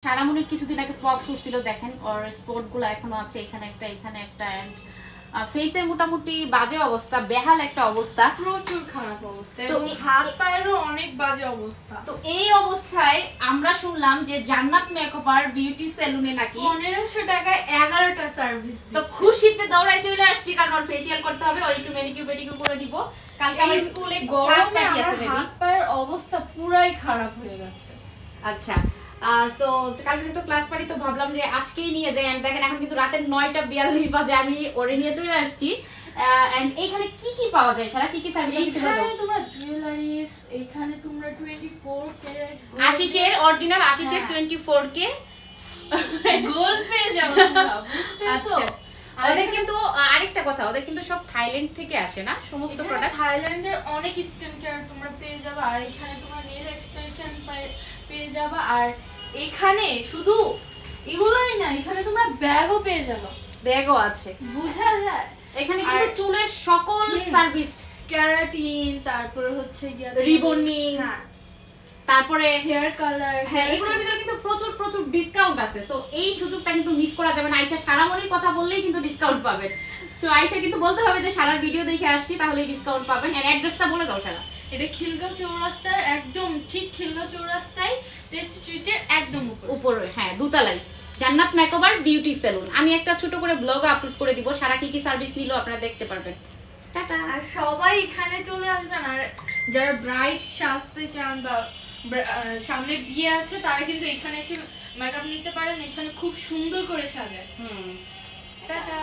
সারামনির কিছুদিন আগে পক্স উঠছিল দেখেন, ওর স্পটগুলো এখনো আছে, এখানে একটা এখানে একটা। এন্ড ফেসের মোটামুটি বাজে অবস্থা, বেহাল একটা অবস্থা, প্রচুর খারাপ অবস্থা এবং হাত পায়েরও অনেক বাজে অবস্থা। তো এই অবস্থায় আমরা শুনলাম যে জান্নাত মেকওভার বিউটি সেলুনে নাকি 1500 টাকায় 11টা সার্ভিস। তো খুশিতে দৌড়াই চলে আসছি, কারণ ওর ফেসিয়াল করতে হবে, ওর একটু ম্যানিকিউর পেডিকিউর করে দিব। কালকে আমার স্কুলে ক্লাস গরমে পার্টি আছে আমার বেবি। হাত পায়ের অবস্থা পুরাই খারাপ হয়ে গেছে। আচ্ছা সো কালকে যেহেতু ক্লাস পার্টি, তো ভাবলাম যে আজকেই নিয়ে যাই। এন্ড দেখেন এখন কিন্তু রাতের 9:42 বাজে, আমি ওরে নিয়ে চলে আসছি। এন্ড এইখানে কি কি পাওয়া যায়, সারা কি কি সার্ভিস আছে? এখানে তোমরা জুয়েলারিস, এখানে তোমরা 24 ক্যারেট আশিসের অরিজিনাল আশিসের 24K গোল্ড পেয়ে যাবে তোমরা, বুঝতেছো? আচ্ছা, ওদের কিন্তু আরেকটা কথা, ওদের কিন্তু সব থাইল্যান্ড থেকে আসে না সমস্ত প্রোডাক্ট। থাইল্যান্ডের অনেক স্কিন কেয়ার তোমরা পেয়ে যাবে, আর এখানে তোমরা নেল এক্সটেনশন পেয়ে যাবে। আর এখানে শুধু এগুলোই না, এখানে তোমরা ব্যাগও পেয়ে যাবে। ব্যাগও আছে, বুঝা যায়। এখানে কিন্তু চুলের সকল সার্ভিস, ক্যারাটিন, তারপরে হচ্ছে রিবনিং, হ্যাঁ, তারপরে হেয়ার কালার, হ্যাঁ, এগুলোর ভিতরে কিন্তু প্রচুর প্রচুর ডিসকাউন্ট আছে। সো এই সুযোগটা কিন্তু মিস করা যাবে না। আয়শা সারামনির কথা বললেই কিন্তু ডিসকাউন্ট পাবেন। সো আয়শা কিন্তু বলতে হবে যে সারার ভিডিও দেখে আসছি, তাহলেই ডিসকাউন্ট পাবেন। এর অ্যাড্রেসটা বলে দাও সারা। এটা খিলগাঁও চৌরাস্তার একদম ঠিক খিলগাঁও চৌরাস্তায় টেস্ট স্ট্রিটের একদম উপরে, হ্যাঁ, দুতলায় জান্নাত মেকওভার বিউটি সেলুন। আমি একটা ছোট করে ব্লগ আপলোড করে দিব, সারা কি কি সার্ভিস নিলো আপনারা দেখতে পারবেন। টাটা। আর সবাই এখানে চলে আসবেন। আর যারা ব্রাইট সাজতে চান বা সামনে বিয়ে আছে, তারা কিন্তু এখানে এসে মেকআপ নিতে পারেন। এখানে খুব সুন্দর করে সাজায়। হুম, টাটা।